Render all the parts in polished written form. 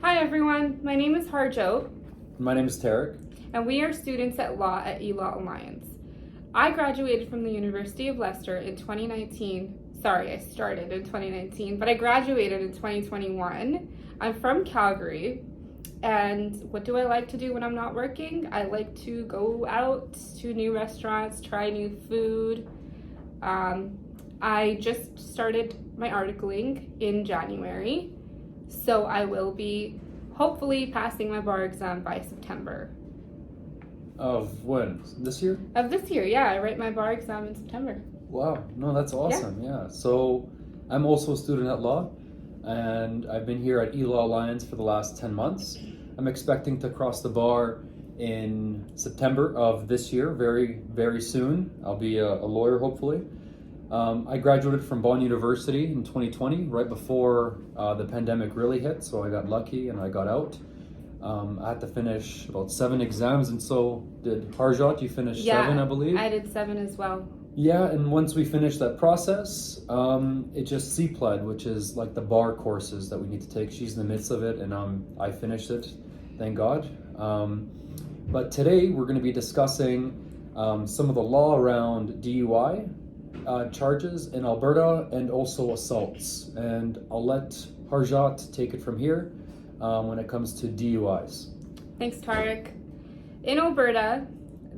Hi everyone, my name is Harjot. My name is Tarek. And we are students at law at eLaw Alliance. I graduated from the University of Leicester in 2019. Sorry, I started in 2019, but I graduated in 2021. I'm from Calgary, and what do I like to do when I'm not working? I like to go out to new restaurants, try new food. I just started my articling in January, so I will be hopefully passing my bar exam by September. Of when? This year? Of this year, yeah. I write my bar exam in September. Wow, no, that's awesome. Yeah. So I'm also a student at law, and I've been here at eLaw Alliance for the last 10 months. I'm expecting to cross the bar in September of this year, very, very soon. I'll be a lawyer, hopefully. I graduated from Bonn University in 2020, right before the pandemic really hit, so I got lucky and I got out. I had to finish about 7 exams, and so did Harjot. You finished 7, I believe? I did 7 as well. Yeah, and once we finished that process, it just CPLED, which is like the bar courses that we need to take. She's in the midst of it, and I finished it, thank God. But today we're going to be discussing some of the law around DUI charges in Alberta and also assaults. And I'll let Harjot take it from here when it comes to DUIs. Thanks, Tarek. In Alberta,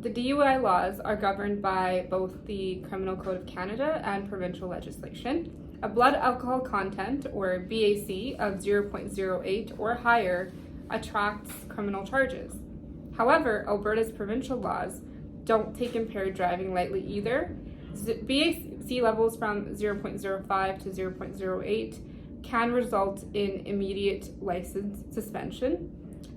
the DUI laws are governed by both the Criminal Code of Canada and provincial legislation. A blood alcohol content, or BAC, of 0.08 or higher attracts criminal charges. However, Alberta's provincial laws don't take impaired driving lightly either. BAC levels from 0.05 to 0.08 can result in immediate license suspension.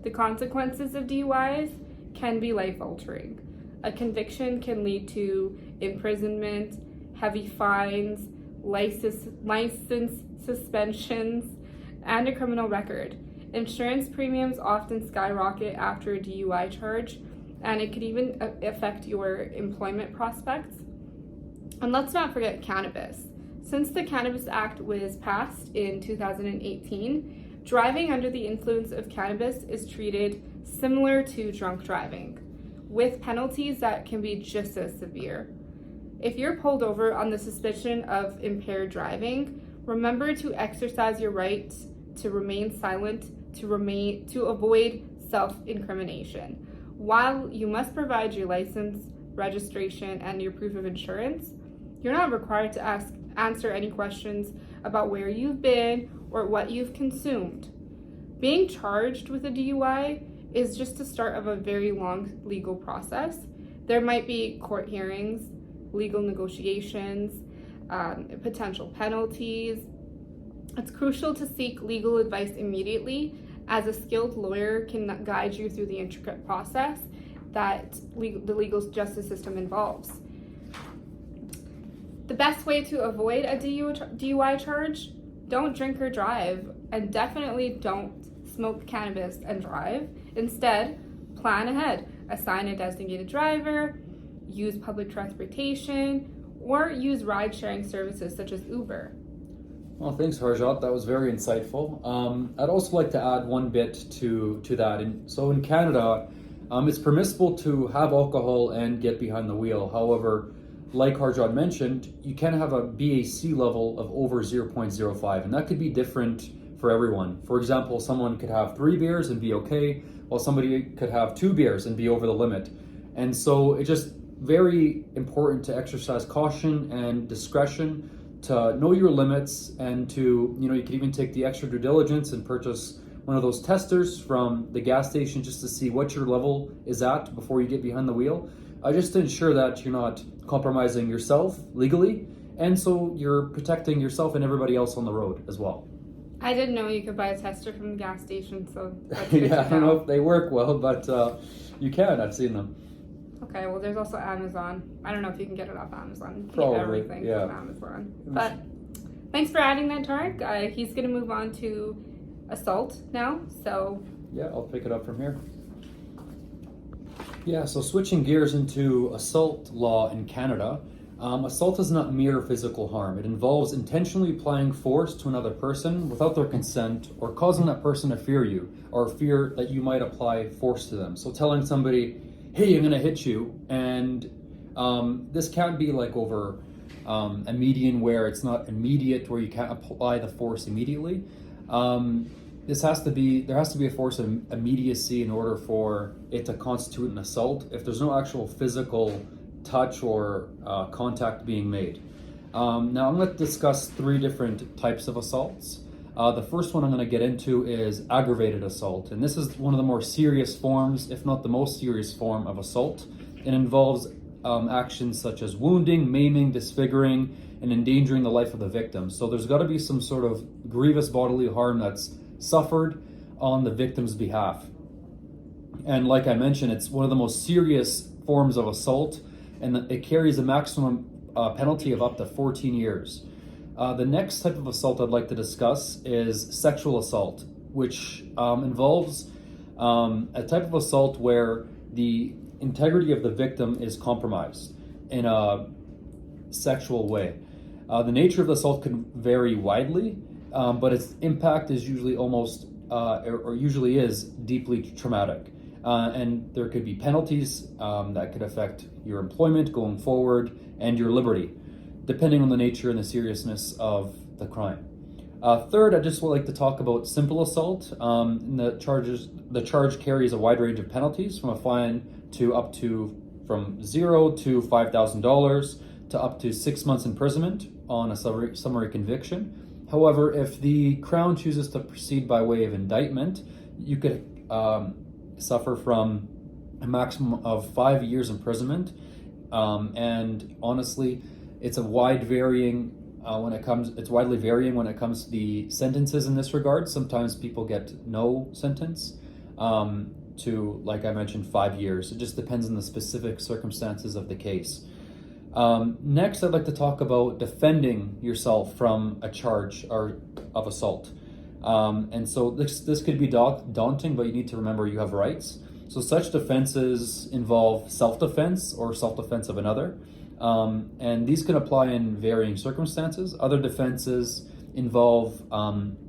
The consequences of DUIs can be life-altering. A conviction can lead to imprisonment, heavy fines, license suspensions, and a criminal record. Insurance premiums often skyrocket after a DUI charge, and it could even affect your employment prospects. And let's not forget cannabis. Since the Cannabis Act was passed in 2018, driving under the influence of cannabis is treated similar to drunk driving, with penalties that can be just as severe. If you're pulled over on the suspicion of impaired driving, remember to exercise your right to remain silent, to avoid self-incrimination. While you must provide your license, registration, and your proof of insurance, you're not required to answer any questions about where you've been or what you've consumed. Being charged with a DUI is just the start of a very long legal process. There might be court hearings, legal negotiations, potential penalties. It's crucial to seek legal advice immediately, as a skilled lawyer can guide you through the intricate process that the legal justice system involves. The best way to avoid a DUI charge: don't drink or drive, and definitely don't smoke cannabis and drive. Instead, plan ahead. Assign a designated driver, use public transportation, or use ride-sharing services such as Uber. Well, thanks, Harjot. That was very insightful. I'd also like to add one bit to that. So in Canada, it's permissible to have alcohol and get behind the wheel. However, like Harjot mentioned, you can have a BAC level of over 0.05, and that could be different for everyone. For example, someone could have 3 beers and be okay, while somebody could have 2 beers and be over the limit. And so it's just very important to exercise caution and discretion, to know your limits, and to, you could even take the extra due diligence and purchase one of those testers from the gas station just to see what your level is at before you get behind the wheel, just to ensure that you're not compromising yourself legally, and so you're protecting yourself and everybody else on the road as well. I didn't know you could buy a tester from the gas station, so that's good yeah, I don't know if they work well, but you can. I've seen them. Okay, well, there's also Amazon. I don't know if you can get it off Amazon. You Probably, get everything from Amazon. But thanks for adding that, Tarek. He's going to move on to assault now, so... Yeah, I'll pick it up from here. Yeah, so switching gears into assault law in Canada, Assault is not mere physical harm. It involves intentionally applying force to another person without their consent, or causing that person to fear you, or fear that you might apply force to them. So telling somebody, hey, I'm gonna hit you, and this can't be like over a median where it's not immediate, where you can't apply the force immediately. There has to be a force of immediacy in order for it to constitute an assault if there's no actual physical touch or contact being made. Now I'm going to discuss 3 different types of assaults. The first one I'm going to get into is aggravated assault, and this is one of the more serious forms, if not the most serious form of assault. It involves actions such as wounding, maiming, disfiguring, and endangering the life of the victim. So there's got to be some sort of grievous bodily harm that's suffered on the victim's behalf. And like I mentioned, it's one of the most serious forms of assault, and it carries a maximum penalty of up to 14 years. The next type of assault I'd like to discuss is sexual assault, which involves a type of assault where the integrity of the victim is compromised in a sexual way. The nature of the assault can vary widely, but its impact is usually usually is deeply traumatic. And there could be penalties that could affect your employment going forward and your liberty, depending on the nature and the seriousness of the crime. Third, I just would like to talk about simple assault. The charge carries a wide range of penalties, from a fine to up to from $0 to $5,000 to up to 6 months imprisonment on a summary conviction. However, if the Crown chooses to proceed by way of indictment, you could suffer from a maximum of 5 years imprisonment. And honestly, it's widely varying when it comes to the sentences in this regard. Sometimes people get no sentence to, like I mentioned, 5 years. It just depends on the specific circumstances of the case. Next, I'd like to talk about defending yourself from a charge of assault. And so this could be daunting, but you need to remember you have rights. So such defenses involve self-defense or self-defense of another. And these can apply in varying circumstances. Other defenses involve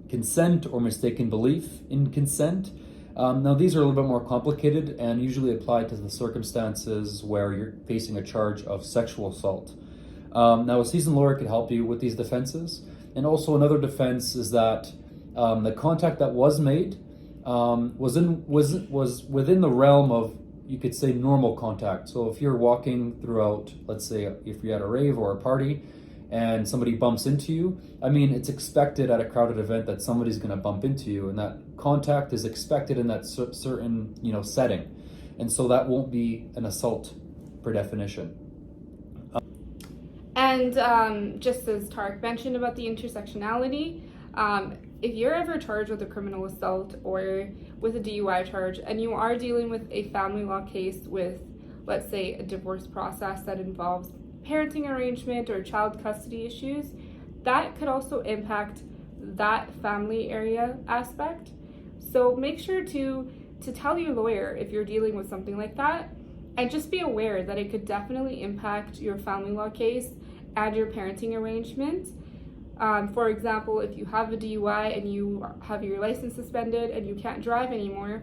consent or mistaken belief in consent. Now, these are a little bit more complicated and usually apply to the circumstances where you're facing a charge of sexual assault. Now, a seasoned lawyer could help you with these defenses. And also another defense is that the contact that was made was within the realm of, you could say, normal contact. So if you're walking throughout, let's say if you're at a rave or a party and somebody bumps into you, I mean, it's expected at a crowded event that somebody's going to bump into you, and that contact is expected in that certain setting, and so that won't be an assault per definition. And just as Tarek mentioned about the intersectionality, if you're ever charged with a criminal assault or with a DUI charge, and you are dealing with a family law case with, let's say, a divorce process that involves parenting arrangement or child custody issues, that could also impact that family area aspect. So make sure to tell your lawyer if you're dealing with something like that, and just be aware that it could definitely impact your family law case and your parenting arrangement. For example, if you have a DUI and you have your license suspended and you can't drive anymore,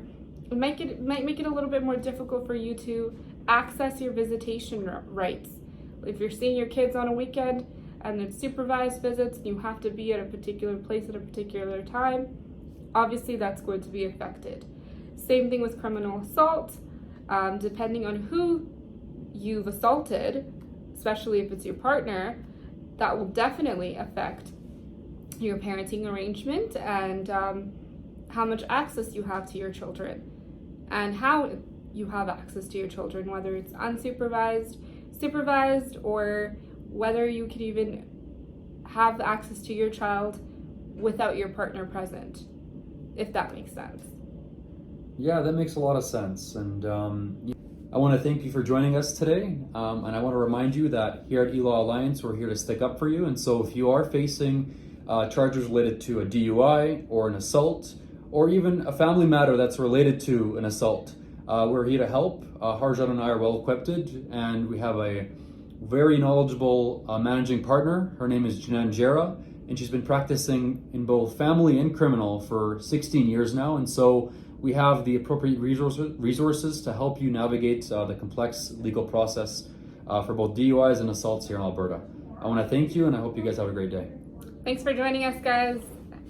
it might make it a little bit more difficult for you to access your visitation rights. If you're seeing your kids on a weekend and it's supervised visits and you have to be at a particular place at a particular time, obviously that's going to be affected. Same thing with criminal assault. Depending on who you've assaulted, especially if it's your partner, that will definitely affect your parenting arrangement and how much access you have to your children and how you have access to your children, whether it's unsupervised, supervised, or whether you can even have access to your child without your partner present, if that makes sense. Yeah, that makes a lot of sense. And I want to thank you for joining us today. And I want to remind you that here at eLaw Alliance, we're here to stick up for you. And so if you are facing charges related to a DUI or an assault, or even a family matter that's related to an assault, we're here to help. Harjot and I are well equipped, and we have a very knowledgeable managing partner. Her name is Janan Jera, and she's been practicing in both family and criminal for 16 years now. And so we have the appropriate resources to help you navigate the complex legal process for both DUIs and assaults here in Alberta. I want to thank you, and I hope you guys have a great day. Thanks for joining us, guys.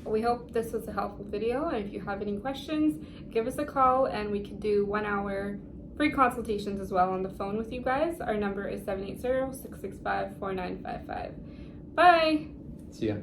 We hope this was a helpful video, and if you have any questions, give us a call and we can do 1 hour free consultations as well on the phone with you guys. Our number is 780-665-4955. Bye! See ya.